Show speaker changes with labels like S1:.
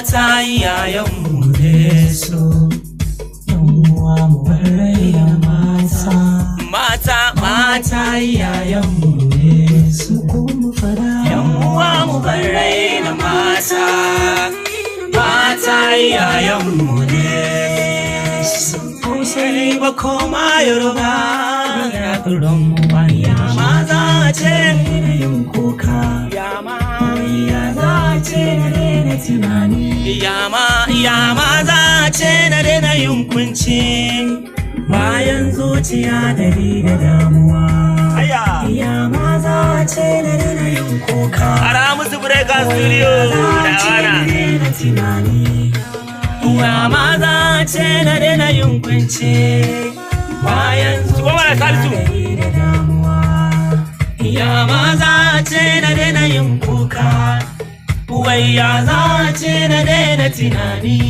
S1: mata iyayenmu ne su.
S2: Yan'uwa mu bar raina mata.
S1: Mata iyayenmu ne su. Yan'uwa mu bar raina mata. Mata iyayenmu ne su. Sai ba koma Yoruba ya turon mu ya maza ce na yin kuka. Ya za ce na daina tunani. Ya maza ce na daina yin kunci. Bayan zuciya dari da damuwa. Ya maza ce na daina yin kuka. Ara musu Breka Studio da wana. Ya maza ce na daina yin kunci. Bayan zuciya dari da damuwa. Ya maza ce na daina yin kuka. Wai ya za ce na daina tunani.